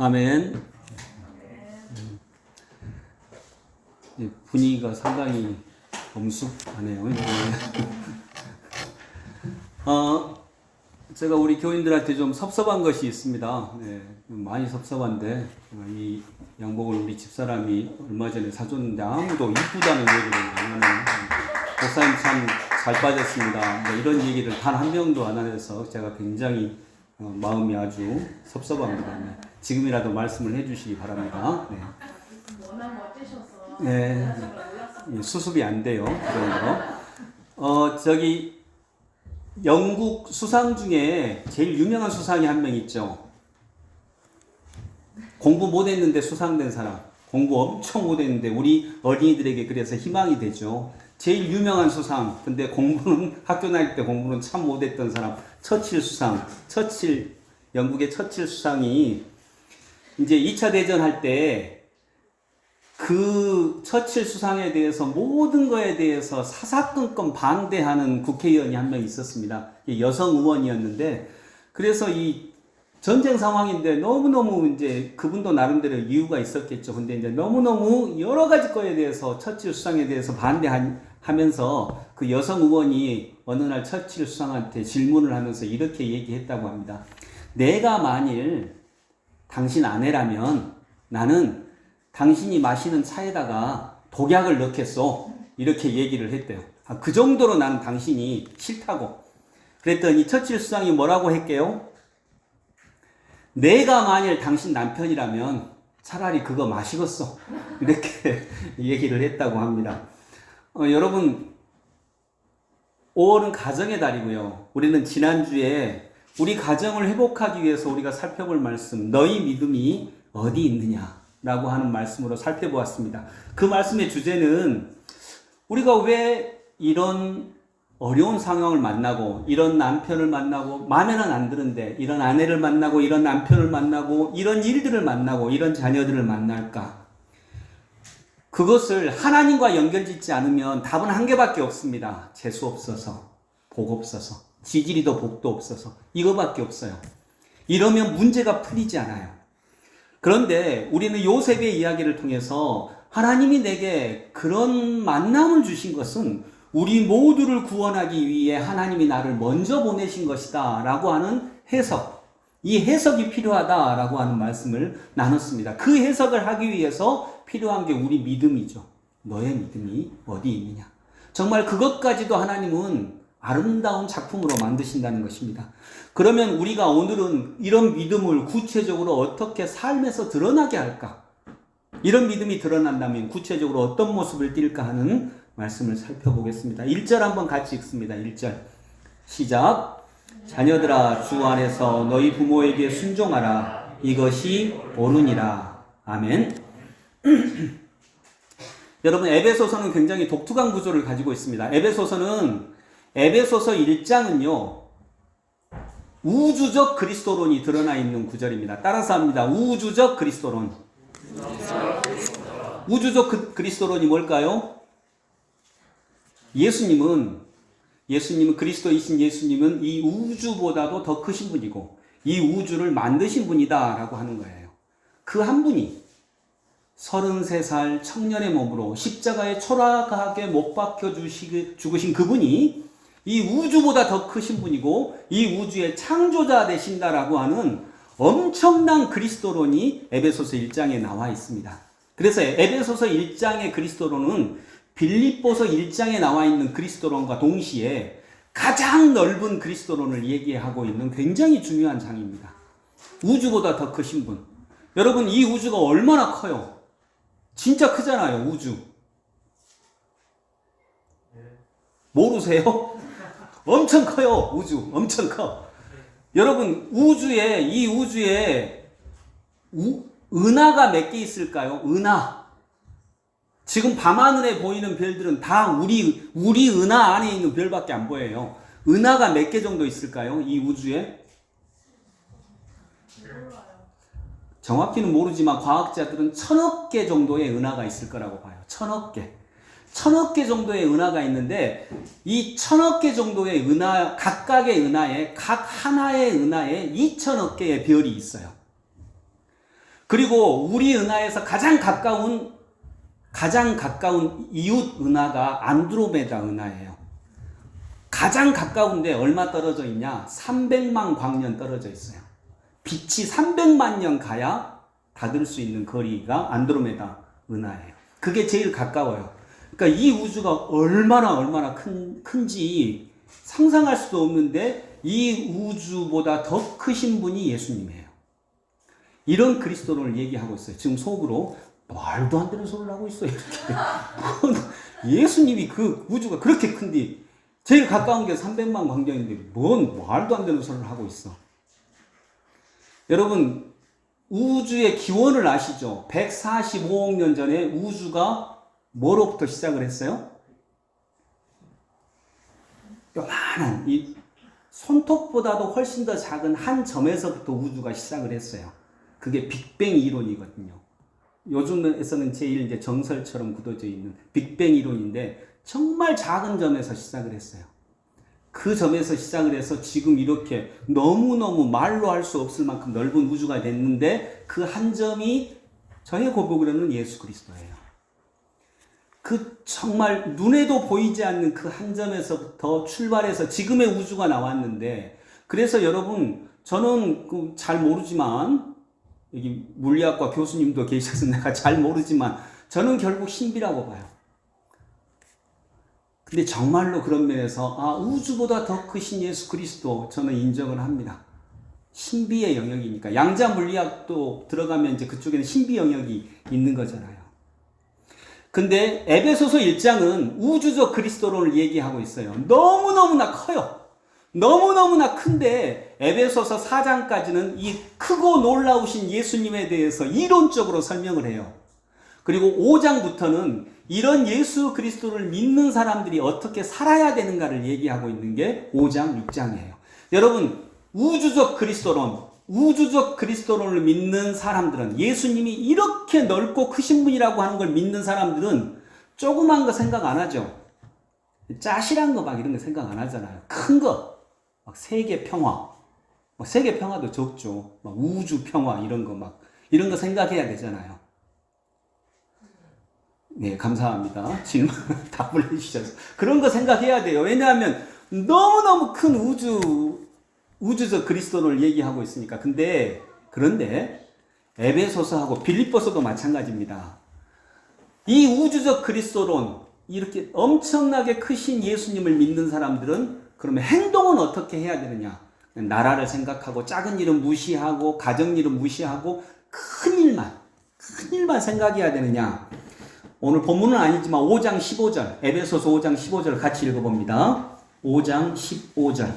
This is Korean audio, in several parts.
아멘. 분위기가 상당히 엄숙하네요. 제가 우리 교인들한테 좀 섭섭한 것이 있습니다. 네, 많이 섭섭한데, 이 양복을 우리 집사람이 얼마 전에 사줬는데 아무도 이쁘다는 얘기를 안 하는, 목사님 참 잘 빠졌습니다. 뭐 이런 얘기를 단 한 명도 안 해서 제가 굉장히 마음이 아주 섭섭합니다. 네, 지금이라도 말씀을 해주시기 바랍니다. 네. 워낙 멋지셔서 네. 수습이 안 돼요. 그런 거. 저기 영국 수상 중에 제일 유명한 수상이 한 명 있죠. 공부 못했는데 수상된 사람. 공부 엄청 못했는데 우리 어린이들에게 그래서 희망이 되죠. 제일 유명한 수상. 근데 공부는 학교 다닐 때 공부는 참 못했던 사람. 처칠 수상. 영국의 처칠 수상이 이제 2차 대전 할 때 그 처칠 수상에 대해서 모든 거에 대해서 사사건건 반대하는 국회의원이 한 명 있었습니다. 여성 의원이었는데, 그래서 이 전쟁 상황인데 너무너무 이제 그분도 나름대로 이유가 있었겠죠. 근데 이제 너무너무 여러 가지 거에 대해서 처칠 수상에 대해서 반대하면서 그 여성 의원이 어느 날 처칠 수상한테 질문을 하면서 이렇게 얘기했다고 합니다. 내가 만일 당신 아내라면 나는 당신이 마시는 차에다가 독약을 넣겠소. 이렇게 얘기를 했대요. 그 정도로 나는 당신이 싫다고. 그랬더니 처칠 수상이 뭐라고 했게요? 내가 만일 당신 남편이라면 차라리 그거 마시겠어. 이렇게 얘기를 했다고 합니다. 여러분, 5월은 가정의 달이고요. 우리는 지난주에 우리 가정을 회복하기 위해서 우리가 살펴볼 말씀, 너희 믿음이 어디 있느냐 라고 하는 말씀으로 살펴보았습니다. 그 말씀의 주제는 우리가 왜 이런 어려운 상황을 만나고 이런 남편을 만나고 마음에는 안 드는데 이런 아내를 만나고 이런 남편을 만나고 이런 일들을 만나고 이런 자녀들을 만날까? 그것을 하나님과 연결짓지 않으면 답은 한 개밖에 없습니다. 재수 없어서, 복 없어서, 지지리도 복도 없어서 이거밖에 없어요. 이러면 문제가 풀리지 않아요. 그런데 우리는 요셉의 이야기를 통해서 하나님이 내게 그런 만남을 주신 것은 우리 모두를 구원하기 위해 하나님이 나를 먼저 보내신 것이다 라고 하는 해석, 이 해석이 필요하다라고 하는 말씀을 나눴습니다. 그 해석을 하기 위해서 필요한 게 우리 믿음이죠. 너의 믿음이 어디 있느냐. 정말 그것까지도 하나님은 아름다운 작품으로 만드신다는 것입니다. 그러면 우리가 오늘은 이런 믿음을 구체적으로 어떻게 삶에서 드러나게 할까? 이런 믿음이 드러난다면 구체적으로 어떤 모습을 띌까 하는 말씀을 살펴보겠습니다. 1절 한번 같이 읽습니다. 1절 시작. 자녀들아 주 안에서 너희 부모에게 순종하라. 이것이 옳으니라. 아멘. 여러분, 에베소서는 굉장히 독특한 구조를 가지고 있습니다. 에베소서 1장은요 우주적 그리스도론이 드러나 있는 구절입니다. 따라서 합니다. 우주적 그리스도론. 우주적 그리스도론이 뭘까요? 예수님은 그리스도이신 예수님은 이 우주보다도 더 크신 분이고 이 우주를 만드신 분이다 라고 하는 거예요. 그 한 분이 33살 청년의 몸으로 십자가에 초라하게 못 박혀 죽으신 그분이 이 우주보다 더 크신 분이고 이 우주의 창조자 되신다라고 하는 엄청난 그리스도론이 에베소서 1장에 나와 있습니다. 그래서 에베소서 1장의 그리스도론은 빌립보서 1장에 나와 있는 그리스도론과 동시에 가장 넓은 그리스도론을 얘기하고 있는 굉장히 중요한 장입니다. 우주보다 더 크신 분. 여러분, 이 우주가 얼마나 커요? 진짜 크잖아요, 우주. 모르세요? 엄청 커요, 우주. 엄청 커. 여러분, 이 우주에 은하가 몇 개 있을까요? 은하. 지금 밤하늘에 보이는 별들은 다 우리 은하 안에 있는 별밖에 안 보여요. 은하가 몇 개 정도 있을까요? 이 우주에? 정확히는 모르지만 과학자들은 1000억 개 정도의 은하가 있을 거라고 봐요. 1000억 개. 1000억 개 정도의 은하가 있는데 이 1000억 개 정도의 은하, 각각의 은하에 각 하나의 은하에 2000억 개의 별이 있어요. 그리고 우리 은하에서 가장 가까운 이웃 은하가 안드로메다 은하예요. 가장 가까운데 얼마 떨어져 있냐? 300만 광년 떨어져 있어요. 빛이 300만 년 가야 닿을 수 있는 거리가 안드로메다 은하예요. 그게 제일 가까워요. 그러니까 이 우주가 얼마나 큰지 상상할 수도 없는데 이 우주보다 더 크신 분이 예수님이에요. 이런 그리스도를 얘기하고 있어요. 지금 속으로 말도 안 되는 소리를 하고 있어요. 예수님이 그 우주가 그렇게 큰데 제일 가까운 게 300만 광년인데 뭔 말도 안 되는 소리를 하고 있어. 여러분 우주의 기원을 아시죠? 145억 년 전에 우주가 뭐로부터 시작을 했어요? 요만한 이 손톱보다도 훨씬 더 작은 한 점에서부터 우주가 시작을 했어요. 그게 빅뱅 이론이거든요. 요즘에서는 제일 이제 정설처럼 굳어져 있는 빅뱅 이론인데 정말 작은 점에서 시작을 했어요. 그 점에서 시작을 해서 지금 이렇게 너무너무 말로 할 수 없을 만큼 넓은 우주가 됐는데 그 한 점이 저의 고백으로는 예수 그리스도예요. 그 정말 눈에도 보이지 않는 그 한 점에서부터 출발해서 지금의 우주가 나왔는데 그래서 여러분 저는 잘 모르지만 여기 물리학과 교수님도 계셔서 내가 잘 모르지만 저는 결국 신비라고 봐요. 근데 정말로 그런 면에서 우주보다 더 크신 예수 그리스도 저는 인정을 합니다. 신비의 영역이니까 양자 물리학도 들어가면 이제 그쪽에는 신비 영역이 있는 거잖아요. 근데 에베소서 1장은 우주적 그리스도론을 얘기하고 있어요. 너무너무나 커요. 너무너무나 큰데 에베소서 4장까지는 이 크고 놀라우신 예수님에 대해서 이론적으로 설명을 해요. 그리고 5장부터는 이런 예수 그리스도를 믿는 사람들이 어떻게 살아야 되는가를 얘기하고 있는 게 5장, 6장이에요. 여러분 우주적 그리스도론을 믿는 사람들은 예수님이 이렇게 넓고 크신 분이라고 하는 걸 믿는 사람들은 조그만 거 생각 안 하죠. 짜실한 거 막 이런 거 생각 안 하잖아요. 큰 거, 막 세계 평화, 세계 평화도 적죠. 막 우주 평화 이런 거 생각해야 되잖아요. 네, 감사합니다. 질문 답을 해주셔서 그런 거 생각해야 돼요. 왜냐하면 너무너무 큰 우주적 그리스도를 얘기하고 있으니까. 그런데 에베소서하고 빌립보서도 마찬가지입니다. 이 우주적 그리스도론 이렇게 엄청나게 크신 예수님을 믿는 사람들은 그러면 행동은 어떻게 해야 되느냐? 나라를 생각하고 작은 일은 무시하고 가정 일은 무시하고 큰 일만 생각해야 되느냐? 오늘 본문은 아니지만 5장 15절 에베소서 5장 15절 같이 읽어봅니다. 5장 15절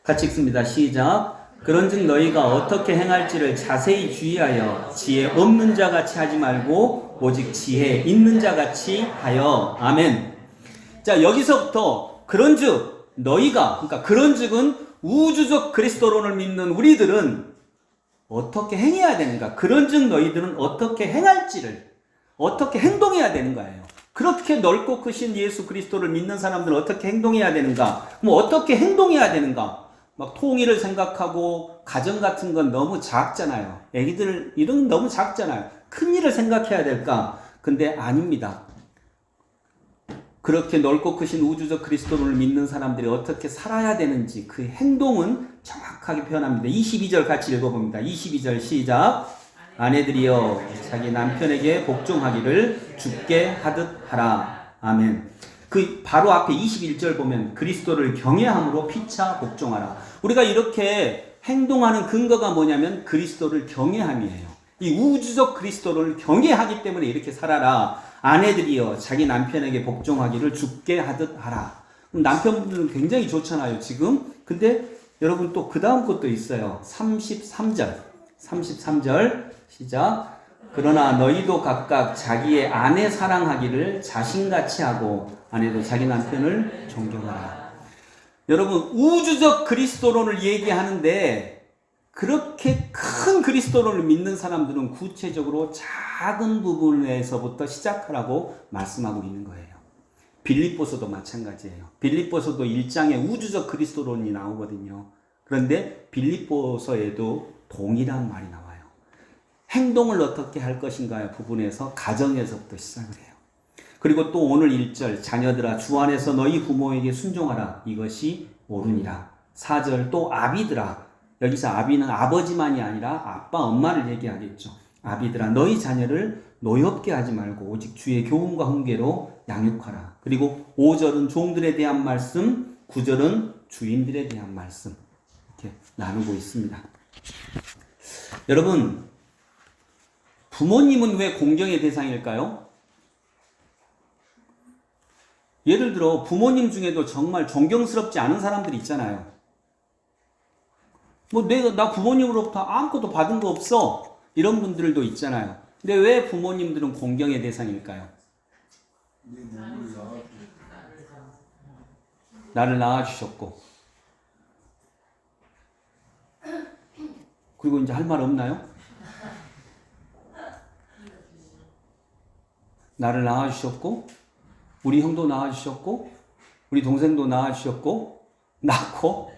같이 읽습니다. 시작. 그런즉 너희가 어떻게 행할지를 자세히 주의하여 지혜 없는 자같이 하지 말고 오직 지혜 있는 자같이 하여. 아멘. 자, 여기서부터 그런즉 너희가, 그러니까 그런즉은 우주적 그리스도론을 믿는 우리들은 어떻게 행해야 되는가? 그런즉 너희들은 어떻게 행할지를, 어떻게 행동해야 되는 거예요. 그렇게 넓고 크신 예수 그리스도를 믿는 사람들은 어떻게 행동해야 되는가? 뭐 어떻게 행동해야 되는가? 막 통일을 생각하고 가정 같은 건 너무 작잖아요. 애기들 이런 건 너무 작잖아요. 큰 일을 생각해야 될까? 근데 아닙니다. 그렇게 넓고 크신 우주적 그리스도를 믿는 사람들이 어떻게 살아야 되는지 그 행동은 정확하게 표현합니다. 22절 같이 읽어봅니다. 22절 시작. 아내들이여 자기 남편에게 복종하기를 주께 하듯 하라. 아멘. 그 바로 앞에 21절 보면 그리스도를 경외함으로 피차 복종하라. 우리가 이렇게 행동하는 근거가 뭐냐면 그리스도를 경외함이에요. 이 우주적 그리스도를 경외하기 때문에 이렇게 살아라. 아내들이여 자기 남편에게 복종하기를 주께 하듯 하라. 그럼 남편분들은 굉장히 좋잖아요 지금. 근데 여러분 또 그 다음 것도 있어요. 33절 시작. 그러나 너희도 각각 자기의 아내 사랑하기를 자신같이 하고 아내도 자기 남편을 존경하라. 여러분 우주적 그리스도론을 얘기하는데 그렇게 큰 그리스도론을 믿는 사람들은 구체적으로 작은 부분에서부터 시작하라고 말씀하고 있는 거예요. 빌립보서도 마찬가지예요. 빌립보서도 1장에 우주적 그리스도론이 나오거든요. 그런데 빌립보서에도 동일한 말이 나와요. 행동을 어떻게 할 것인가의 부분에서 가정에서부터 시작을 해요. 그리고 또 오늘 1절 자녀들아 주 안에서 너희 부모에게 순종하라 이것이 옳으니라. 4절 또 아비들아, 여기서 아비는 아버지만이 아니라 아빠 엄마를 얘기하겠죠. 아비들아 너희 자녀를 노엽게 하지 말고 오직 주의 교훈과 훈계로 양육하라. 그리고 5절은 종들에 대한 말씀, 9절은 주인들에 대한 말씀, 이렇게 나누고 있습니다. 여러분, 부모님은 왜 공경의 대상일까요? 예를 들어 부모님 중에도 정말 존경스럽지 않은 사람들이 있잖아요. 나 부모님으로부터 아무것도 받은 거 없어, 이런 분들도 있잖아요. 근데 왜 부모님들은 공경의 대상일까요? 나를 낳아주셨고, 그리고 이제 할 말 없나요? 나를 낳아주셨고, 우리 형도 낳아주셨고, 우리 동생도 낳아주셨고, 낳고.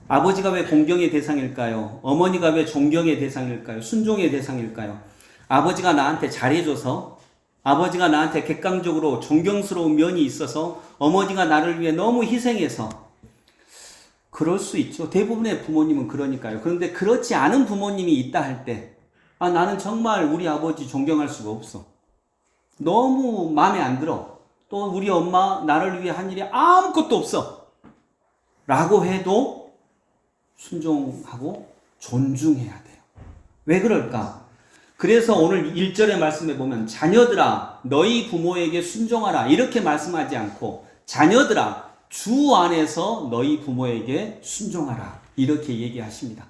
아버지가 왜 공경의 대상일까요? 어머니가 왜 존경의 대상일까요? 순종의 대상일까요? 아버지가 나한테 잘해줘서, 아버지가 나한테 객관적으로 존경스러운 면이 있어서, 어머니가 나를 위해 너무 희생해서. 그럴 수 있죠. 대부분의 부모님은 그러니까요. 그런데 그렇지 않은 부모님이 있다 할 때, 나는 정말 우리 아버지 존경할 수가 없어, 너무 마음에 안 들어, 또 우리 엄마 나를 위해 한 일이 아무것도 없어 라고 해도 순종하고 존중해야 돼요. 왜 그럴까? 그래서 오늘 1절의 말씀에 보면 자녀들아 너희 부모에게 순종하라 이렇게 말씀하지 않고 자녀들아 주 안에서 너희 부모에게 순종하라 이렇게 얘기하십니다.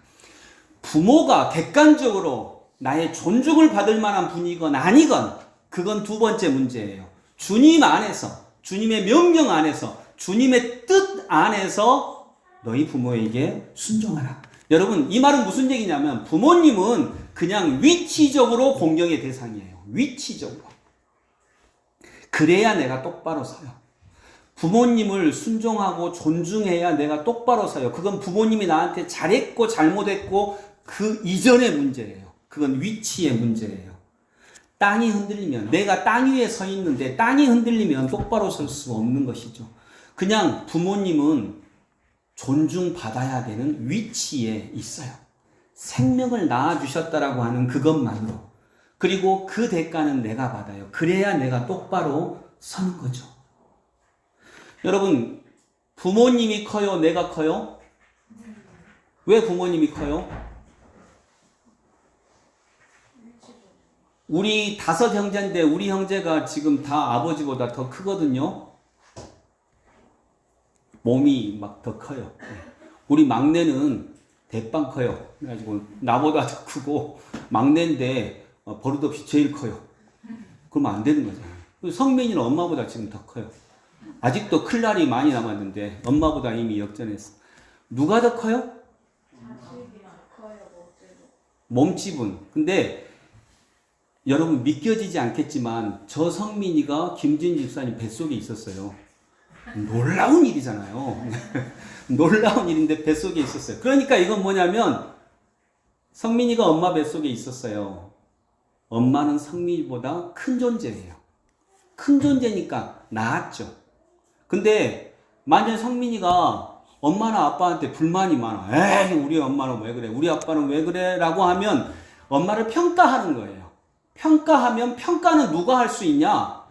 부모가 객관적으로 나의 존중을 받을 만한 분이건 아니건 그건 두 번째 문제예요. 주님 안에서, 주님의 명령 안에서, 주님의 뜻 안에서 너희 부모에게 순종하라. 여러분, 이 말은 무슨 얘기냐면 부모님은 그냥 위치적으로 공경의 대상이에요. 위치적으로. 그래야 내가 똑바로 서요. 부모님을 순종하고 존중해야 내가 똑바로 서요. 그건 부모님이 나한테 잘했고 잘못했고 그 이전의 문제예요. 그건 위치의 문제예요. 땅이 흔들리면, 내가 땅 위에 서 있는데 땅이 흔들리면 똑바로 설 수 없는 것이죠. 그냥 부모님은 존중받아야 되는 위치에 있어요. 생명을 낳아주셨다라고 하는 그것만으로. 그리고 그 대가는 내가 받아요. 그래야 내가 똑바로 서는 거죠. 여러분, 부모님이 커요? 내가 커요? 왜 부모님이 커요? 우리 5 형제인데 우리 형제가 지금 다 아버지보다 더 크거든요. 몸이 막 더 커요. 우리 막내는 대빵 커요. 그래가지고 나보다 더 크고 막내인데 버릇없이 제일 커요. 그러면 안 되는 거잖아요. 성민이는 엄마보다 지금 더 커요. 아직도 클 날이 많이 남았는데 엄마보다 이미 역전했어. 누가 더 커요? 몸집은. 근데 여러분 믿겨지지 않겠지만 저 성민이가 김진 집사님 뱃속에 있었어요. 놀라운 일이잖아요. 놀라운 일인데 뱃속에 있었어요. 그러니까 이건 뭐냐면 성민이가 엄마 뱃속에 있었어요. 엄마는 성민이보다 큰 존재예요. 큰 존재니까 낳았죠. 근데 만약 성민이가 엄마나 아빠한테 불만이 많아. 에이 우리 엄마는 왜 그래? 우리 아빠는 왜 그래? 라고 하면 엄마를 평가하는 거예요. 평가하면 평가는 누가 할 수 있냐?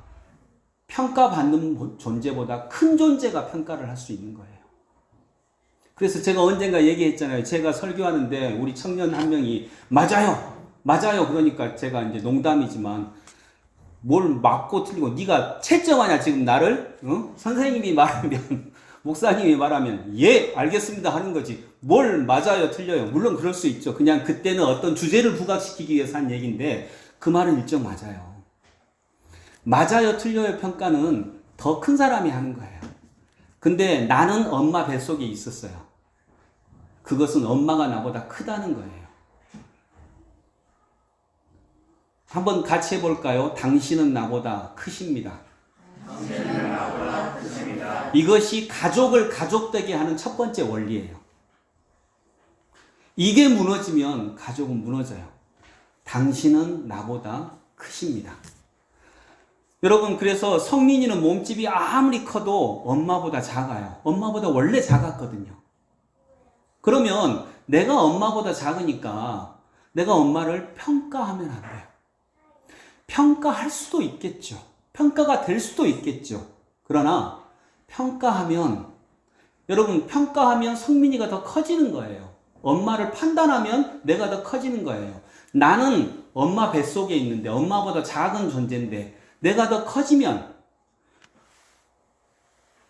평가받는 존재보다 큰 존재가 평가를 할 수 있는 거예요. 그래서 제가 언젠가 얘기했잖아요. 제가 설교하는데 우리 청년 한 명이 맞아요. 그러니까 제가 이제 농담이지만 뭘 맞고 틀리고 네가 채점하냐 지금 나를? 어? 선생님이 말하면 목사님이 말하면 예 알겠습니다 하는 거지 뭘 맞아요 틀려요. 물론 그럴 수 있죠. 그냥 그때는 어떤 주제를 부각시키기 위해서 한 얘기인데 그 말은 일정 맞아요. 맞아요 틀려요 평가는 더 큰 사람이 하는 거예요. 근데 나는 엄마 뱃속에 있었어요. 그것은 엄마가 나보다 크다는 거예요. 한번 같이 해볼까요? 당신은 나보다 크십니다. 이것이 가족을 가족되게 하는 첫 번째 원리예요. 이게 무너지면 가족은 무너져요. 당신은 나보다 크십니다. 여러분, 그래서 성민이는 몸집이 아무리 커도 엄마보다 작아요. 엄마보다 원래 작았거든요. 그러면 내가 엄마보다 작으니까 내가 엄마를 평가하면 안 돼요. 평가할 수도 있겠죠. 평가가 될 수도 있겠죠. 그러나 여러분, 평가하면 성민이가 더 커지는 거예요. 엄마를 판단하면 내가 더 커지는 거예요. 나는 엄마 뱃속에 있는데 엄마보다 작은 존재인데 내가 더 커지면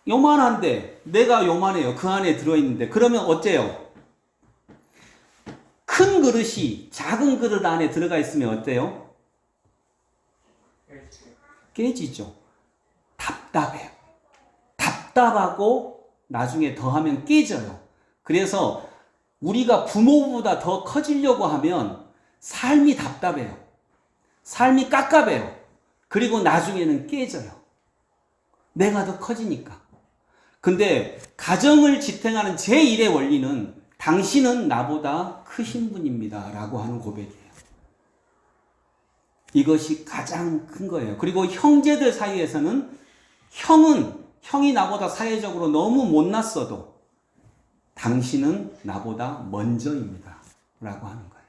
요만한데 내가 요만해요. 그 안에 들어있는데 그러면 어때요? 큰 그릇이 작은 그릇 안에 들어가 있으면 어때요? 깨지죠. 답답해요. 답답하고 나중에 더하면 깨져요. 그래서 우리가 부모보다 더 커지려고 하면 삶이 답답해요. 삶이 깝깝해요. 그리고 나중에는 깨져요. 내가 더 커지니까. 근데 가정을 지탱하는 제1의 원리는 당신은 나보다 크신 분입니다. 라고 하는 고백이에요. 이것이 가장 큰 거예요. 그리고 형제들 사이에서는 형이 나보다 사회적으로 너무 못났어도 당신은 나보다 먼저입니다. 라고 하는 거예요.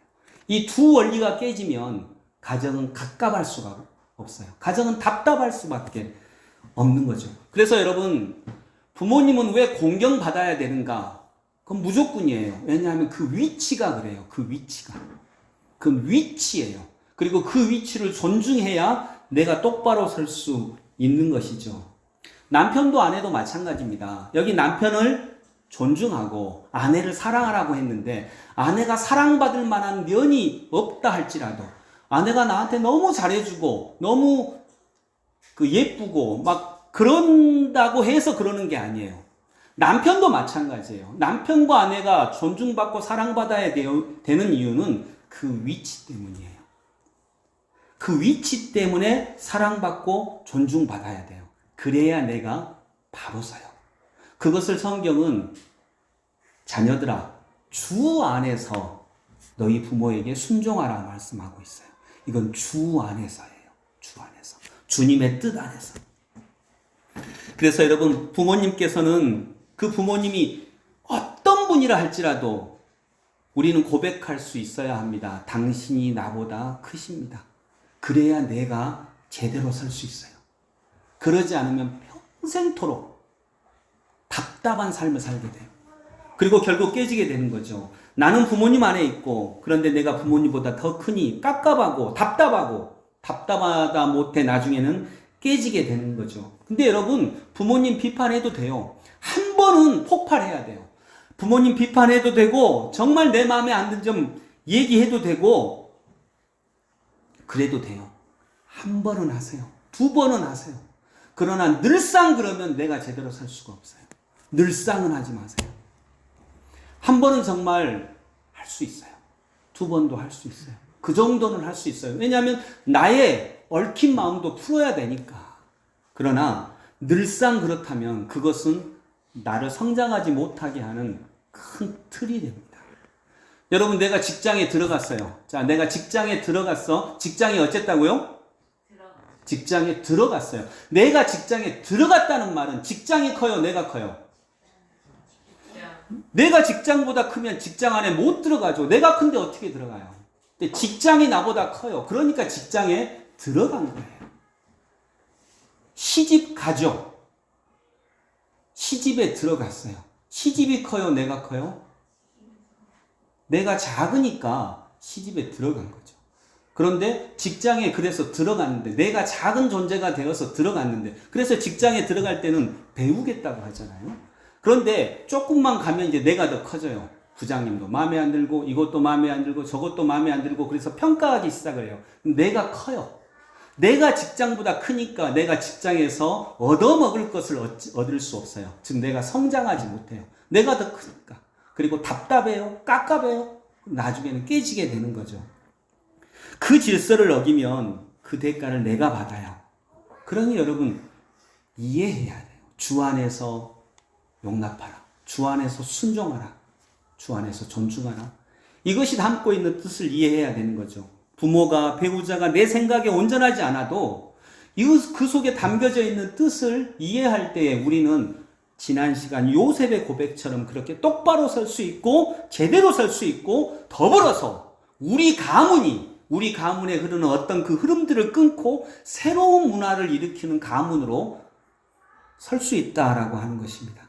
이 두 원리가 깨지면 가정은 갑갑할 수가 없어요. 가정은 답답할 수밖에 없는 거죠. 그래서 여러분, 부모님은 왜 공경받아야 되는가? 그건 무조건이에요. 왜냐하면 그 위치가 그래요. 그 위치예요. 그리고 그 위치를 존중해야 내가 똑바로 설 수 있는 것이죠. 남편도 아내도 마찬가지입니다. 여기 남편을 존중하고 아내를 사랑하라고 했는데 아내가 사랑받을 만한 면이 없다 할지라도 아내가 나한테 너무 잘해주고 너무 예쁘고 막 그런다고 해서 그러는 게 아니에요. 남편도 마찬가지예요. 남편과 아내가 존중받고 사랑받아야 되는 이유는 그 위치 때문이에요. 그 위치 때문에 사랑받고 존중받아야 돼요. 그래야 내가 바로 서요. 그것을 성경은 자녀들아 주 안에서 너희 부모에게 순종하라 말씀하고 있어요. 이건 주 안에서예요. 주 안에서. 주님의 뜻 안에서. 그래서 여러분, 부모님께서는 그 부모님이 어떤 분이라 할지라도 우리는 고백할 수 있어야 합니다. 당신이 나보다 크십니다. 그래야 내가 제대로 설 수 있어요. 그러지 않으면 평생토록 답답한 삶을 살게 돼요. 그리고 결국 깨지게 되는 거죠. 나는 부모님 안에 있고 그런데 내가 부모님보다 더 크니 깝깝하고 답답하다 못해 나중에는 깨지게 되는 거죠. 근데 여러분, 부모님 비판해도 돼요. 한 번은 폭발해야 돼요. 부모님 비판해도 되고 정말 내 마음에 안 드는 점 얘기해도 되고 그래도 돼요. 한 번은 하세요. 두 번은 하세요. 그러나 늘상 그러면 내가 제대로 살 수가 없어요. 늘상은 하지 마세요. 한 번은 정말 할 수 있어요. 두 번도 할 수 있어요. 그 정도는 할 수 있어요. 왜냐하면 나의 얽힌 마음도 풀어야 되니까. 그러나 늘상 그렇다면 그것은 나를 성장하지 못하게 하는 큰 틀이 됩니다. 여러분, 내가 직장에 들어갔어요. 자, 내가 직장에 들어갔어. 직장이 어쨌다고요? 직장에 들어갔어요. 내가 직장에 들어갔다는 말은 직장이 커요? 내가 커요? 내가 직장보다 크면 직장 안에 못 들어가죠. 내가 큰데 어떻게 들어가요? 근데 직장이 나보다 커요. 그러니까 직장에 들어간 거예요. 시집 가죠. 시집에 들어갔어요. 시집이 커요? 내가 커요? 내가 작으니까 시집에 들어간 거죠. 그런데 직장에 그래서 들어갔는데 내가 작은 존재가 되어서 들어갔는데 그래서 직장에 들어갈 때는 배우겠다고 하잖아요. 그런데 조금만 가면 이제 내가 더 커져요. 부장님도 마음에 안 들고 이것도 마음에 안 들고 저것도 마음에 안 들고 그래서 평가하기 시작을 해요. 내가 커요. 내가 직장보다 크니까 내가 직장에서 얻어먹을 것을 얻을 수 없어요. 즉 내가 성장하지 못해요. 내가 더 크니까. 그리고 답답해요. 깝깝해요. 나중에는 깨지게 되는 거죠. 그 질서를 어기면 그 대가를 내가 받아요. 그러니 여러분 이해해야 돼요. 주 안에서 용납하라. 주 안에서 순종하라. 주 안에서 존중하라. 이것이 담고 있는 뜻을 이해해야 되는 거죠. 부모가, 배우자가 내 생각에 온전하지 않아도 그 속에 담겨져 있는 뜻을 이해할 때에 우리는 지난 시간 요셉의 고백처럼 그렇게 똑바로 설 수 있고 제대로 설 수 있고 더불어서 우리 가문에 흐르는 어떤 그 흐름들을 끊고 새로운 문화를 일으키는 가문으로 설 수 있다라고 하는 것입니다.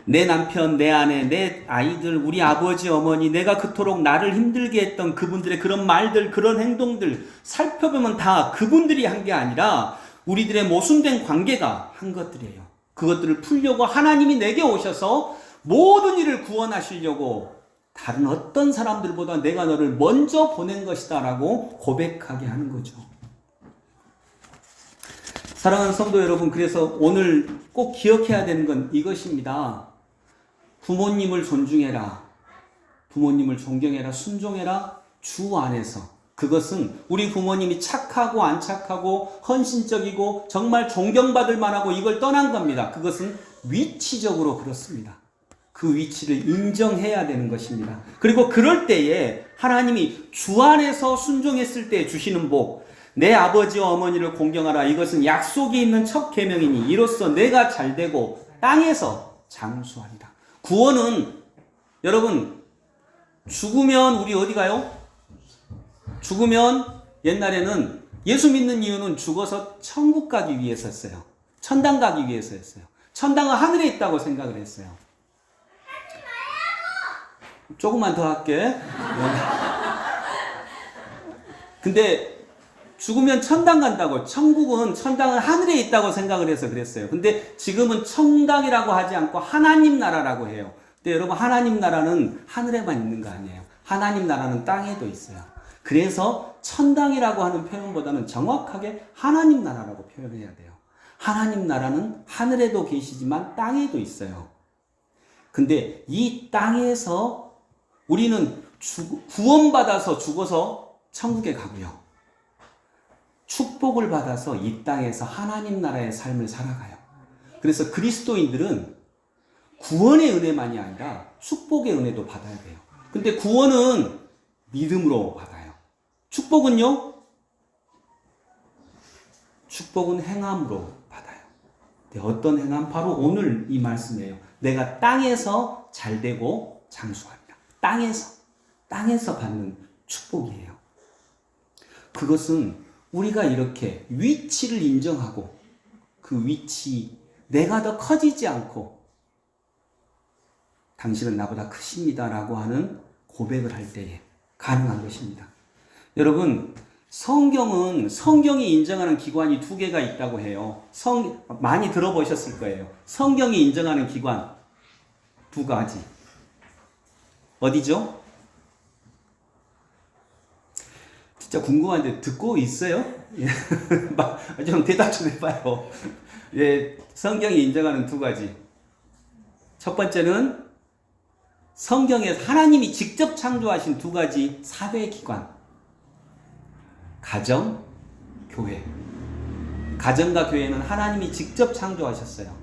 내 남편, 내 아내, 내 아이들, 우리 아버지, 어머니, 내가 그토록 나를 힘들게 했던 그분들의 그런 말들, 그런 행동들 살펴보면 다 그분들이 한 게 아니라 우리들의 모순된 관계가 한 것들이에요. 그것들을 풀려고 하나님이 내게 오셔서 모든 일을 구원하시려고 다른 어떤 사람들보다 내가 너를 먼저 보낸 것이다 라고 고백하게 하는 거죠. 사랑하는 성도 여러분, 그래서 오늘 꼭 기억해야 되는 건 이것입니다. 부모님을 존중해라. 부모님을 존경해라. 순종해라. 주 안에서. 그것은 우리 부모님이 착하고 안 착하고 헌신적이고 정말 존경받을 만하고 이걸 떠난 겁니다. 그것은 위치적으로 그렇습니다. 그 위치를 인정해야 되는 것입니다. 그리고 그럴 때에 하나님이 주 안에서 순종했을 때 주시는 복, 내 아버지와 어머니를 공경하라. 이것은 약속이 있는 첫 계명이니 이로써 내가 잘되고 땅에서 장수하리라. 구원은 여러분 죽으면 우리 어디 가요? 죽으면 옛날에는 예수 믿는 이유는 죽어서 천국 가기 위해서였어요. 천당 가기 위해서였어요. 천당은 하늘에 있다고 생각을 했어요. 조금만 더 할게. 근데 죽으면 천당 간다고, 천당은 하늘에 있다고 생각을 해서 그랬어요. 근데 지금은 천당이라고 하지 않고 하나님 나라라고 해요. 근데 여러분, 하나님 나라는 하늘에만 있는 거 아니에요. 하나님 나라는 땅에도 있어요. 그래서 천당이라고 하는 표현보다는 정확하게 하나님 나라라고 표현해야 돼요. 하나님 나라는 하늘에도 계시지만 땅에도 있어요. 근데 이 땅에서 우리는 구원받아서 죽어서 천국에 가고요. 축복을 받아서 이 땅에서 하나님 나라의 삶을 살아가요. 그래서 그리스도인들은 구원의 은혜만이 아니라 축복의 은혜도 받아야 돼요. 근데 구원은 믿음으로 받아요. 축복은요? 축복은 행함으로 받아요. 어떤 행함? 바로 오늘 이 말씀이에요. 내가 땅에서 잘되고 장수합니다. 땅에서 받는 축복이에요. 그것은 우리가 이렇게 위치를 인정하고 그 위치, 내가 더 커지지 않고 당신은 나보다 크십니다라고 하는 고백을 할 때에 가능한 것입니다. 여러분, 성경이 인정하는 기관이 두 개가 있다고 해요. 많이 들어보셨을 거예요. 성경이 인정하는 기관 두 가지. 어디죠? 진짜 궁금한데 듣고 있어요? 좀 대답 좀 해봐요. 예, 성경이 인정하는 두 가지. 첫 번째는 성경에 하나님이 직접 창조하신 두 가지 사회기관. 가정, 교회. 가정과 교회는 하나님이 직접 창조하셨어요.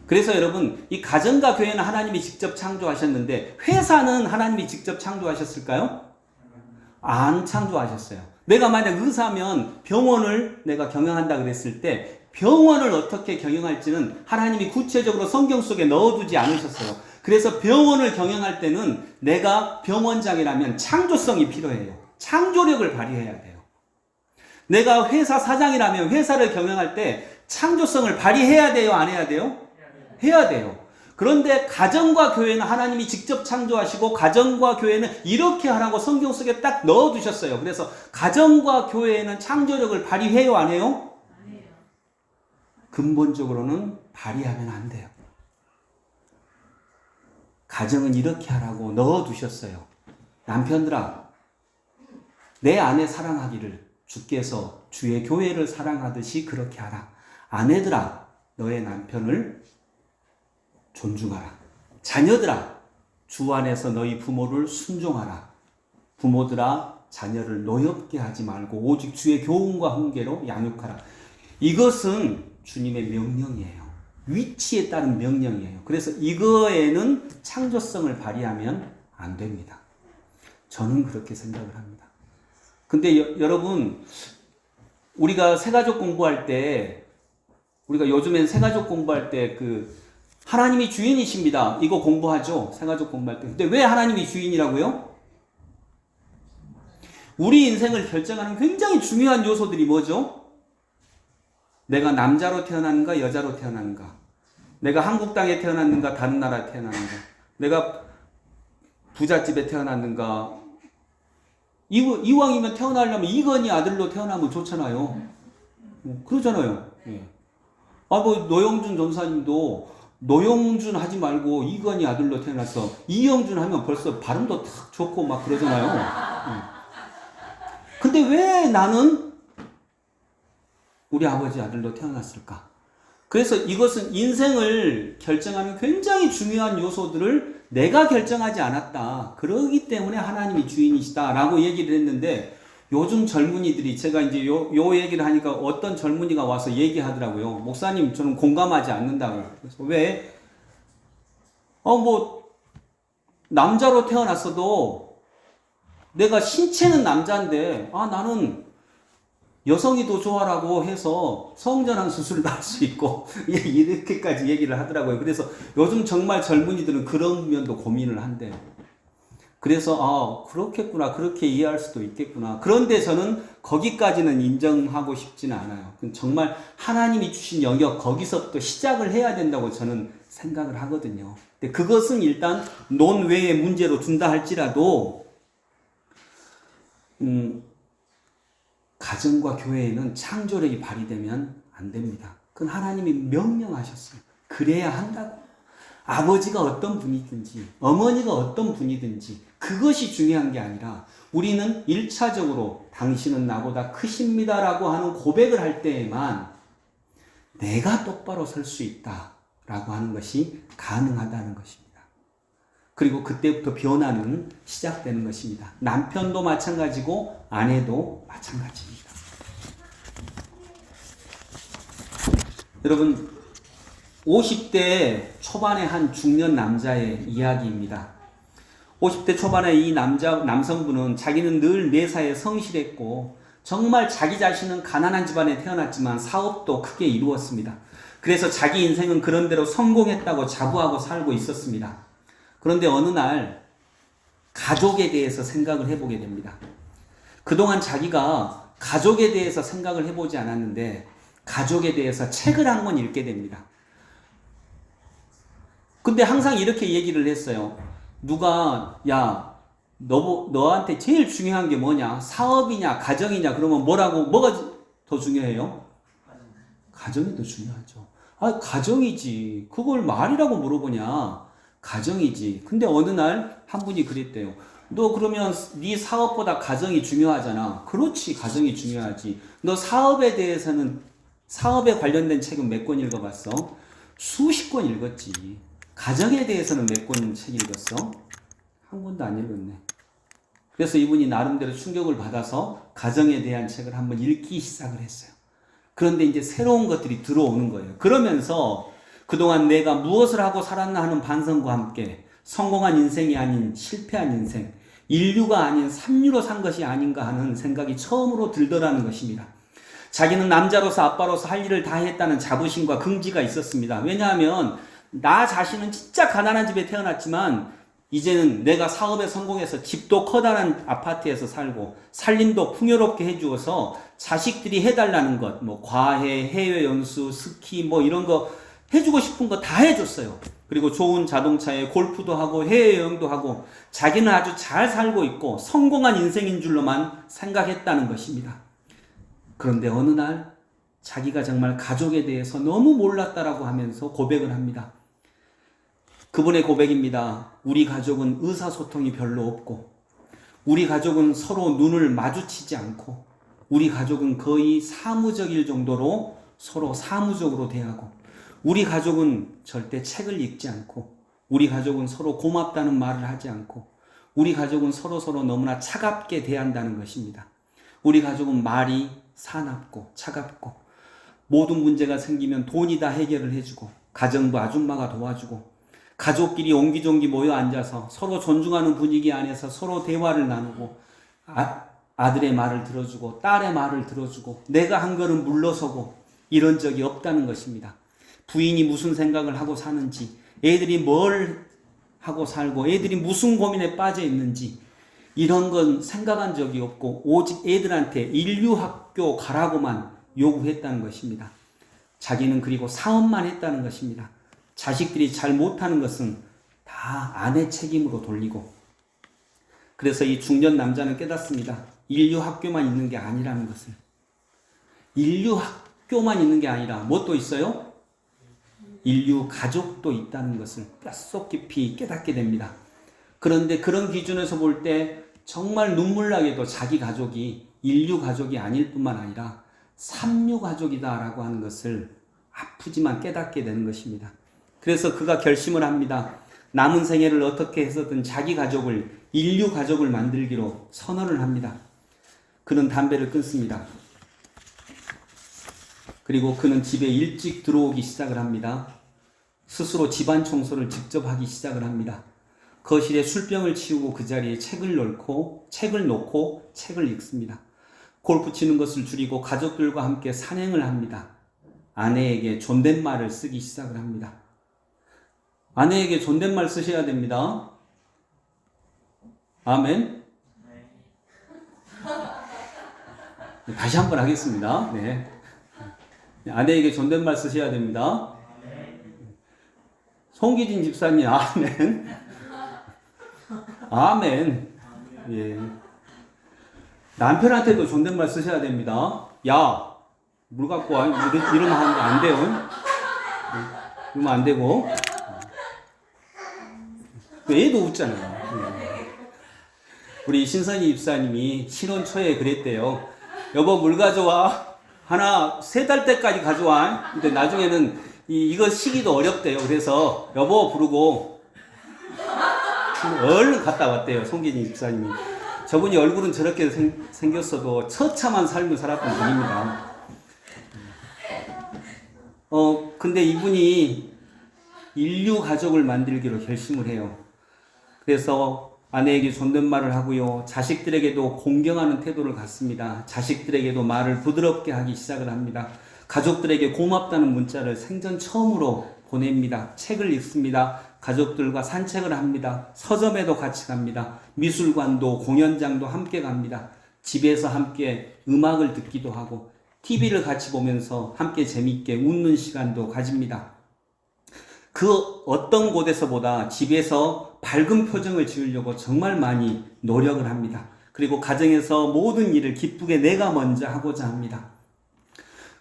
그래서 여러분, 이 가정과 교회는 하나님이 직접 창조하셨는데 회사는 하나님이 직접 창조하셨을까요? 안 창조하셨어요. 내가 만약 의사면 병원을 내가 경영한다 그랬을 때 병원을 어떻게 경영할지는 하나님이 구체적으로 성경 속에 넣어두지 않으셨어요. 그래서 병원을 경영할 때는 내가 병원장이라면 창조성이 필요해요. 창조력을 발휘해야 돼요. 내가 회사 사장이라면 회사를 경영할 때 창조성을 발휘해야 돼요? 안 해야 돼요? 해야 돼요. 그런데 가정과 교회는 하나님이 직접 창조하시고 가정과 교회는 이렇게 하라고 성경 속에 딱 넣어두셨어요. 그래서 가정과 교회에는 창조력을 발휘해요? 안 해요? 근본적으로는 발휘하면 안 돼요. 가정은 이렇게 하라고 넣어두셨어요. 남편들아, 내 아내 사랑하기를 주께서 주의 교회를 사랑하듯이 그렇게 하라. 아내들아, 너의 남편을 존중하라. 자녀들아, 주 안에서 너희 부모를 순종하라. 부모들아, 자녀를 노엽게 하지 말고 오직 주의 교훈과 훈계로 양육하라. 이것은 주님의 명령이에요. 위치에 따른 명령이에요. 그래서 이거에는 창조성을 발휘하면 안 됩니다. 저는 그렇게 생각을 합니다. 근데 여러분, 우리가 새가족 공부할 때, 우리가 요즘엔 새가족 공부할 때 하나님이 주인이십니다. 이거 공부하죠. 새가족 공부할 때. 근데 왜 하나님이 주인이라고요? 우리 인생을 결정하는 굉장히 중요한 요소들이 뭐죠? 내가 남자로 태어났는가, 여자로 태어났는가? 내가 한국 땅에 태어났는가, 다른 나라에 태어났는가? 내가 부잣집에 태어났는가? 이왕이면 태어나려면 이건희 아들로 태어나면 좋잖아요. 그러잖아요. 예. 노영준 전사님도 노영준 하지 말고 이건희 아들로 태어났어. 이영준 하면 벌써 발음도 탁 좋고 막 그러잖아요. 예. 근데 왜 나는 우리 아버지 아들로 태어났을까? 그래서 이것은 인생을 결정하는 굉장히 중요한 요소들을 내가 결정하지 않았다. 그러기 때문에 하나님이 주인이시다라고 얘기를 했는데 요즘 젊은이들이 제가 이제 요 얘기를 하니까 어떤 젊은이가 와서 얘기하더라고요. 목사님 저는 공감하지 않는다고. 그래서 왜? 남자로 태어났어도 내가 신체는 남자인데 나는 여성이 더 좋아라고 해서 성전환 수술도 할 수 있고 이렇게까지 얘기를 하더라고요. 그래서 요즘 정말 젊은이들은 그런 면도 고민을 한대요. 그래서 그렇겠구나, 그렇게 이해할 수도 있겠구나. 그런데 저는 거기까지는 인정하고 싶지는 않아요. 정말 하나님이 주신 영역 거기서부터 시작을 해야 된다고 저는 생각을 하거든요. 근데 그것은 일단 논외의 문제로 둔다 할지라도 가정과 교회에는 창조력이 발휘되면 안 됩니다. 그건 하나님이 명령하셨어요. 그래야 한다고. 아버지가 어떤 분이든지 어머니가 어떤 분이든지 그것이 중요한 게 아니라 우리는 1차적으로 당신은 나보다 크십니다라고 하는 고백을 할 때에만 내가 똑바로 설 수 있다라고 하는 것이 가능하다는 것입니다. 그리고 그때부터 변화는 시작되는 것입니다. 남편도 마찬가지고 아내도 마찬가지입니다. 여러분 50대 초반의 한 중년 남자의 이야기입니다. 50대 초반의 이 남성분은 자기는 늘 매사에 성실했고 정말 자기 자신은 가난한 집안에 태어났지만 사업도 크게 이루었습니다. 그래서 자기 인생은 그런대로 성공했다고 자부하고 살고 있었습니다. 그런데 어느 날 가족에 대해서 생각을 해보게 됩니다. 그동안 자기가 가족에 대해서 생각을 해보지 않았는데 가족에 대해서 책을 한 권 읽게 됩니다. 근데 항상 이렇게 얘기를 했어요. 누가 너한테 제일 중요한 게 뭐냐? 사업이냐 가정이냐? 그러면 뭐가 더 중요해요? 가정이 더 중요하죠. 가정이지. 그걸 말이라고 물어보냐? 가정이지. 근데 어느 날 한 분이 그랬대요. 너 그러면 네 사업보다 가정이 중요하잖아. 그렇지. 가정이 중요하지. 너 사업에 관련된 책은 몇 권 읽어봤어? 수십 권 읽었지. 가정에 대해서는 몇 권 책 읽었어? 한 권도 안 읽었네. 그래서 이분이 나름대로 충격을 받아서 가정에 대한 책을 한번 읽기 시작을 했어요. 그런데 이제 새로운 것들이 들어오는 거예요. 그러면서 그동안 내가 무엇을 하고 살았나 하는 반성과 함께 성공한 인생이 아닌 실패한 인생, 인류가 아닌 삼류로 산 것이 아닌가 하는 생각이 처음으로 들더라는 것입니다. 자기는 남자로서 아빠로서 할 일을 다 했다는 자부심과 긍지가 있었습니다. 왜냐하면 나 자신은 진짜 가난한 집에 태어났지만 이제는 내가 사업에 성공해서 집도 커다란 아파트에서 살고 살림도 풍요롭게 해주어서 자식들이 해달라는 것, 과외, 해외 연수, 스키 이런 거 해주고 싶은 거 다 해줬어요. 그리고 좋은 자동차에 골프도 하고 해외여행도 하고 자기는 아주 잘 살고 있고 성공한 인생인 줄로만 생각했다는 것입니다. 그런데 어느 날 자기가 정말 가족에 대해서 너무 몰랐다라고 하면서 고백을 합니다. 그분의 고백입니다. 우리 가족은 의사소통이 별로 없고 우리 가족은 서로 눈을 마주치지 않고 우리 가족은 거의 사무적일 정도로 서로 사무적으로 대하고 우리 가족은 절대 책을 읽지 않고 우리 가족은 서로 고맙다는 말을 하지 않고 우리 가족은 서로 너무나 차갑게 대한다는 것입니다. 우리 가족은 말이 사납고 차갑고 모든 문제가 생기면 돈이 다 해결을 해주고 가정부 아줌마가 도와주고 가족끼리 옹기종기 모여 앉아서 서로 존중하는 분위기 안에서 서로 대화를 나누고 아들의 말을 들어주고 딸의 말을 들어주고 내가 한 걸음 물러서고 이런 적이 없다는 것입니다. 부인이 무슨 생각을 하고 사는지, 애들이 뭘 하고 살고 애들이 무슨 고민에 빠져 있는지 이런 건 생각한 적이 없고 오직 애들한테 인류학교 가라고만 요구했다는 것입니다. 자기는 그리고 사업만 했다는 것입니다. 자식들이 잘 못하는 것은 다 아내 책임으로 돌리고, 그래서 이 중년 남자는 깨닫습니다. 인류학교만 있는 게 아니라는 것을. 인류학교만 있는 게 아니라 뭐 또 있어요? 인류 가족도 있다는 것을 뼛속 깊이 깨닫게 됩니다. 그런데 그런 기준에서 볼 때 정말 눈물나게도 자기 가족이 인류 가족이 아닐 뿐만 아니라 삼류 가족이다라고 하는 것을 아프지만 깨닫게 되는 것입니다. 그래서 그가 결심을 합니다. 남은 생애를 어떻게 해서든 자기 가족을 인류 가족을 만들기로 선언을 합니다. 그는 담배를 끊습니다. 그리고 그는 집에 일찍 들어오기 시작을 합니다. 스스로 집안 청소를 직접 하기 시작을 합니다. 거실에 술병을 치우고 그 자리에 책을 놓고 책을 읽습니다. 골프 치는 것을 줄이고 가족들과 함께 산행을 합니다. 아내에게 존댓말을 쓰기 시작을 합니다. 아내에게 존댓말 쓰셔야 됩니다. 아멘. 다시 한번 하겠습니다. 네. 아내에게 존댓말 쓰셔야 됩니다. 송기진 집사님, 아멘. 아멘. 예. 남편한테도 존댓말 쓰셔야 됩니다. 야, 물 갖고 와. 이러면 안 돼요. 이러면 안 되고. 애도 웃잖아요. 우리 신선희 집사님이 신혼 초에 그랬대요. 여보, 물 가져와. 하나 3달 때까지 가져와. 근데 나중에는 이거 시기도 어렵대요. 그래서 여보 부르고 얼른 갔다 왔대요. 송기진 집사님이. 저분이 얼굴은 저렇게 생겼어도 처참한 삶을 살았던 분입니다. 근데 이분이 인류 가족을 만들기로 결심을 해요. 그래서 아내에게 존댓말을 하고요. 자식들에게도 공경하는 태도를 갖습니다. 자식들에게도 말을 부드럽게 하기 시작을 합니다. 가족들에게 고맙다는 문자를 생전 처음으로 보냅니다. 책을 읽습니다. 가족들과 산책을 합니다. 서점에도 같이 갑니다. 미술관도 공연장도 함께 갑니다. 집에서 함께 음악을 듣기도 하고 TV를 같이 보면서 함께 재밌게 웃는 시간도 가집니다. 그 어떤 곳에서보다 집에서 밝은 표정을 지으려고 정말 많이 노력을 합니다. 그리고 가정에서 모든 일을 기쁘게 내가 먼저 하고자 합니다.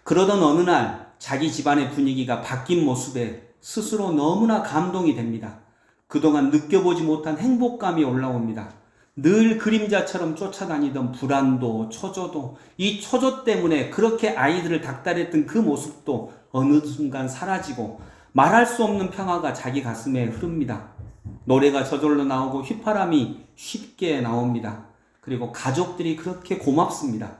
그러던 어느 날 자기 집안의 분위기가 바뀐 모습에 스스로 너무나 감동이 됩니다. 그동안 느껴보지 못한 행복감이 올라옵니다. 늘 그림자처럼 쫓아다니던 불안도 초조도, 이 초조 때문에 그렇게 아이들을 닥달했던 그 모습도 어느 순간 사라지고 말할 수 없는 평화가 자기 가슴에 흐릅니다. 노래가 저절로 나오고 휘파람이 쉽게 나옵니다. 그리고 가족들이 그렇게 고맙습니다.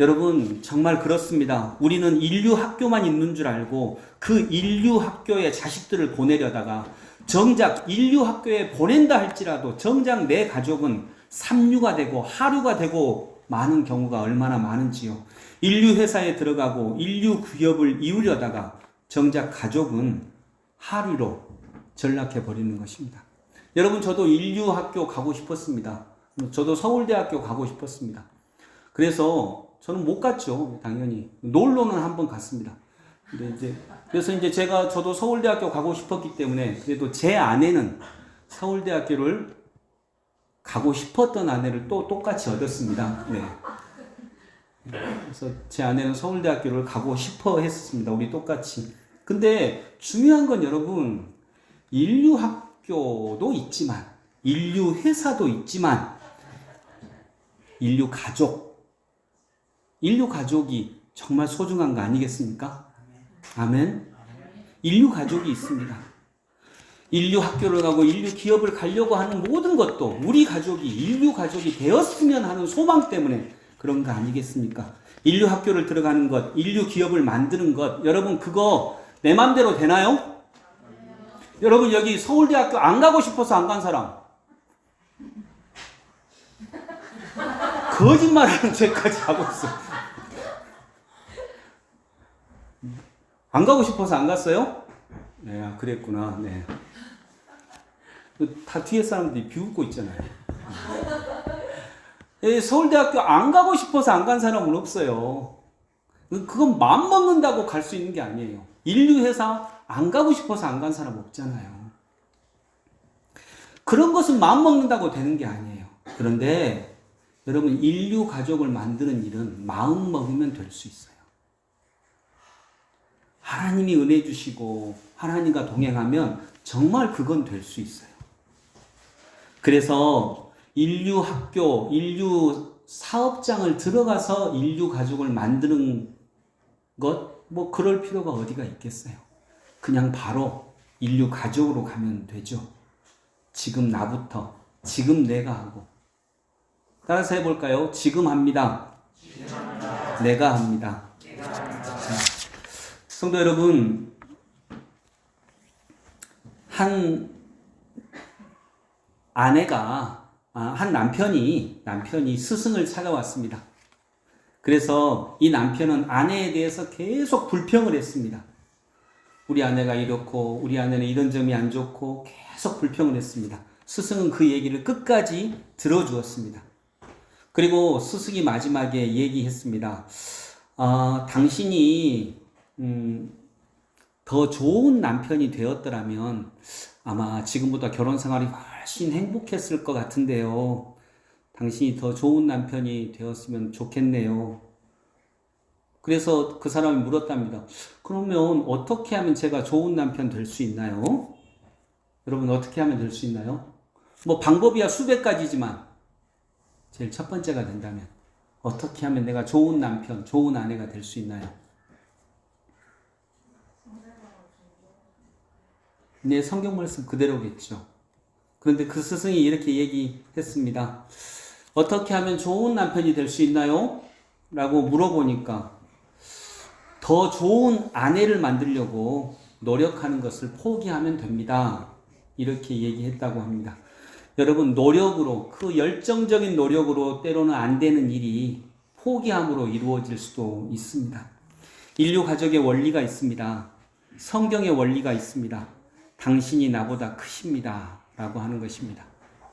여러분, 정말 그렇습니다. 우리는 인류 학교만 있는 줄 알고 그 인류 학교에 자식들을 보내려다가 정작 인류 학교에 보낸다 할지라도 정작 내 가족은 삼류가 되고 하류가 되고 많은 경우가 얼마나 많은지요. 인류 회사에 들어가고 인류 기업을 이루려다가 정작 가족은 하류로 전락해 버리는 것입니다. 여러분, 저도 인류 학교 가고 싶었습니다. 저도 서울대학교 가고 싶었습니다. 그래서 저는 못 갔죠. 당연히 놀러는 한번 갔습니다. 근데 그래서 저도 서울대학교 가고 싶었기 때문에 그래도 제 아내는 서울대학교를 가고 싶었던 아내를 또 똑같이 얻었습니다. 네. 그래서 제 아내는 서울대학교를 가고 싶어 했습니다. 우리 똑같이. 근데 중요한 건 여러분, 인류 학교도 있지만, 인류 회사도 있지만, 인류 가족이 정말 소중한 거 아니겠습니까? 아멘. 인류 가족이 있습니다. 인류 학교를 가고 인류 기업을 가려고 하는 모든 것도 우리 가족이 인류 가족이 되었으면 하는 소망 때문에 그런 거 아니겠습니까? 인류 학교를 들어가는 것, 인류 기업을 만드는 것, 여러분 그거 내 맘대로 되나요? 여러분 여기 서울대학교 안 가고 싶어서 안 간 사람? 거짓말하는 죄까지 하고 있어. 안 가고 싶어서 안 갔어요? 네, 그랬구나. 네. 다 뒤에 사람들이 비웃고 있잖아요. 서울대학교 안 가고 싶어서 안 간 사람은 없어요. 그건 마음 먹는다고 갈 수 있는 게 아니에요. 인류회사 안 가고 싶어서 안 간 사람 없잖아요. 그런 것은 마음 먹는다고 되는 게 아니에요. 그런데 여러분 인류 가족을 만드는 일은 마음 먹으면 될 수 있어요. 하나님이 은혜 주시고 하나님과 동행하면 정말 그건 될 수 있어요. 그래서 인류 학교, 인류 사업장을 들어가서 인류 가족을 만드는 것, 뭐 그럴 필요가 어디가 있겠어요. 그냥 바로 인류 가족으로 가면 되죠. 지금 나부터, 지금 내가 하고. 따라서 해볼까요? 지금 합니다. 내가 합니다. 성도 여러분, 한 남편이 스승을 찾아왔습니다. 그래서 이 남편은 아내에 대해서 계속 불평을 했습니다. 우리 아내가 이렇고, 우리 아내는 이런 점이 안 좋고, 계속 불평을 했습니다. 스승은 그 얘기를 끝까지 들어주었습니다. 그리고 스승이 마지막에 얘기했습니다. 당신이 더 좋은 남편이 되었더라면 아마 지금보다 결혼 생활이 훨씬 행복했을 것 같은데요. 당신이 더 좋은 남편이 되었으면 좋겠네요. 그래서 그 사람이 물었답니다. 그러면 어떻게 하면 제가 좋은 남편 될 수 있나요? 여러분 어떻게 하면 될 수 있나요? 뭐 방법이야 수백 가지지만 제일 첫 번째가 된다면 어떻게 하면 내가 좋은 남편, 좋은 아내가 될 수 있나요? 네, 성경 말씀 그대로겠죠. 그런데 그 스승이 이렇게 얘기했습니다. 어떻게 하면 좋은 남편이 될 수 있나요? 라고 물어보니까 더 좋은 아내를 만들려고 노력하는 것을 포기하면 됩니다. 이렇게 얘기했다고 합니다. 여러분 노력으로, 그 열정적인 노력으로 때로는 안 되는 일이 포기함으로 이루어질 수도 있습니다. 인류 가족의 원리가 있습니다. 성경의 원리가 있습니다. 당신이 나보다 크십니다. 라고 하는 것입니다.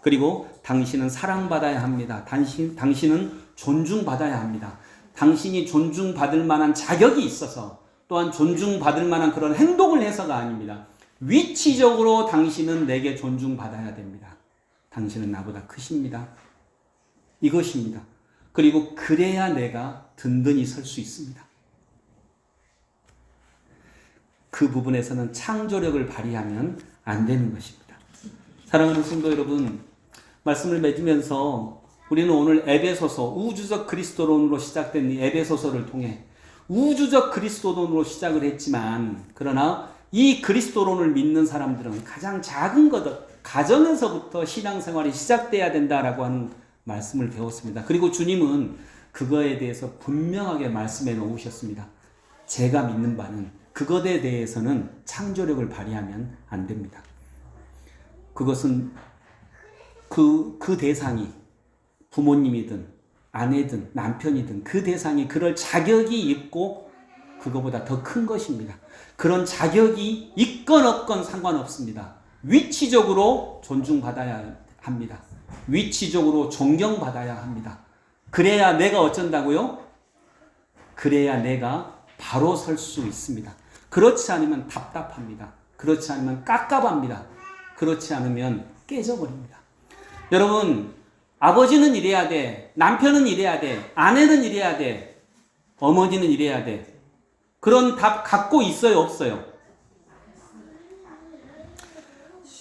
그리고 당신은 사랑받아야 합니다. 당신은 존중받아야 합니다. 당신이 존중받을 만한 자격이 있어서 또한 존중받을 만한 그런 행동을 해서가 아닙니다. 위치적으로 당신은 내게 존중받아야 됩니다. 당신은 나보다 크십니다. 이것입니다. 그리고 그래야 내가 든든히 설 수 있습니다. 그 부분에서는 창조력을 발휘하면 안 되는 것입니다. 사랑하는 성도 여러분, 말씀을 맺으면서 우리는 오늘 에베소서, 우주적 그리스도론으로 시작된 이 에베소서를 통해 우주적 그리스도론으로 시작을 했지만, 그러나 이 그리스도론을 믿는 사람들은 가장 작은 것, 가정에서부터 신앙생활이 시작돼야 된다라고 하는 말씀을 배웠습니다. 그리고 주님은 그거에 대해서 분명하게 말씀해 놓으셨습니다. 제가 믿는 바는 그것에 대해서는 창조력을 발휘하면 안 됩니다. 그것은 그 대상이 부모님이든 아내든 남편이든 그 대상이 그럴 자격이 있고 그거보다 더 큰 것입니다. 그런 자격이 있건 없건 상관없습니다. 위치적으로 존중받아야 합니다. 위치적으로 존경받아야 합니다. 그래야 내가 어쩐다고요? 그래야 내가 바로 설 수 있습니다. 그렇지 않으면 답답합니다. 그렇지 않으면 깝깝합니다. 그렇지 않으면 깨져버립니다. 여러분, 아버지는 이래야 돼. 남편은 이래야 돼. 아내는 이래야 돼. 어머니는 이래야 돼. 그런 답 갖고 있어요, 없어요?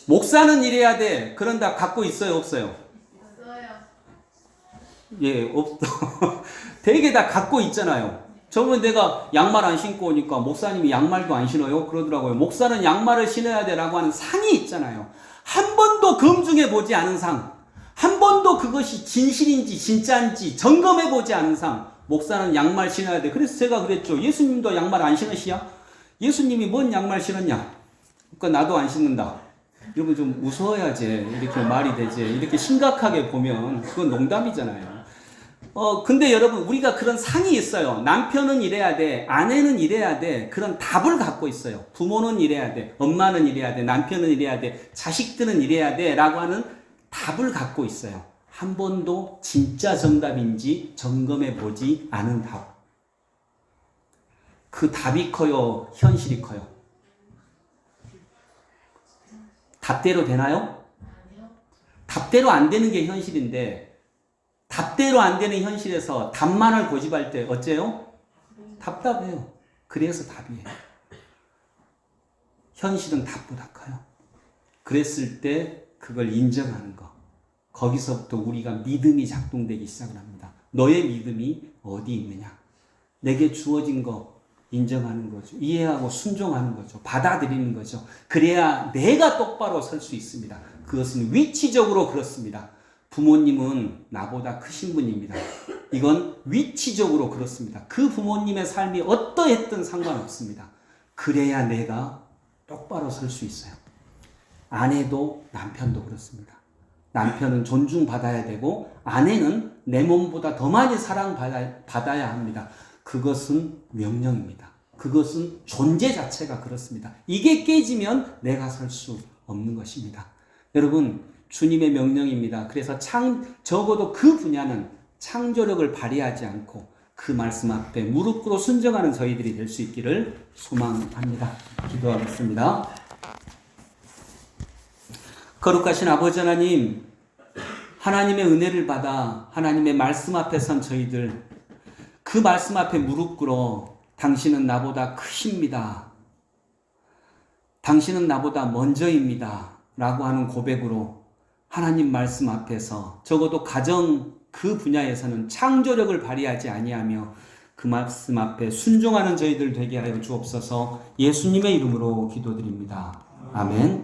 목사는 이래야 돼. 그런 답 갖고 있어요, 없어요? 있어요. 예, 되게 다 갖고 있잖아요. 저번에 내가 양말 안 신고 오니까 목사님이 양말도 안 신어요? 그러더라고요. 목사는 양말을 신어야 되라고 하는 상이 있잖아요. 한 번도 검증해 보지 않은 상, 한 번도 그것이 진실인지 진짜인지 점검해 보지 않은 상, 목사는 양말 신어야 돼. 그래서 제가 그랬죠. 예수님도 양말 안 신으시야? 예수님이 뭔 양말 신었냐? 그러니까 나도 안 씻는다. 여러분 좀 웃어야지 이렇게 말이 되지. 이렇게 심각하게 보면 그건 농담이잖아요. 근데 여러분 우리가 그런 상이 있어요. 남편은 이래야 돼, 아내는 이래야 돼. 그런 답을 갖고 있어요. 부모는 이래야 돼, 엄마는 이래야 돼, 남편은 이래야 돼, 자식들은 이래야 돼 라고 하는 답을 갖고 있어요. 한 번도 진짜 정답인지 점검해 보지 않은 답. 그 답이 커요, 현실이 커요? 답대로 되나요? 답대로 안 되는 게 현실인데 답대로 안 되는 현실에서 답만을 고집할 때 어째요? 답답해요. 그래서 답이에요. 현실은 답보다 커요. 그랬을 때 그걸 인정하는 거. 거기서부터 우리가 믿음이 작동되기 시작을 합니다. 너의 믿음이 어디 있느냐? 내게 주어진 거 인정하는 거죠. 이해하고 순종하는 거죠. 받아들이는 거죠. 그래야 내가 똑바로 설 수 있습니다. 그것은 위치적으로 그렇습니다. 부모님은 나보다 크신 분입니다. 이건 위치적으로 그렇습니다. 그 부모님의 삶이 어떠했든 상관없습니다. 그래야 내가 똑바로 설 수 있어요. 아내도 남편도 그렇습니다. 남편은 존중받아야 되고 아내는 내 몸보다 더 많이 사랑받아야 합니다. 그것은 명령입니다. 그것은 존재 자체가 그렇습니다. 이게 깨지면 내가 설 수 없는 것입니다. 여러분 주님의 명령입니다. 그래서 적어도 그 분야는 창조력을 발휘하지 않고 그 말씀 앞에 무릎 꿇어 순종하는 저희들이 될 수 있기를 소망합니다. 기도하겠습니다. 거룩하신 아버지 하나님, 하나님의 은혜를 받아 하나님의 말씀 앞에 선 저희들, 그 말씀 앞에 무릎 꿇어 당신은 나보다 크십니다. 당신은 나보다 먼저입니다. 라고 하는 고백으로 하나님 말씀 앞에서 적어도 가정 그 분야에서는 창조력을 발휘하지 아니하며 그 말씀 앞에 순종하는 저희들 되게 하여 주옵소서. 예수님의 이름으로 기도드립니다. 아멘.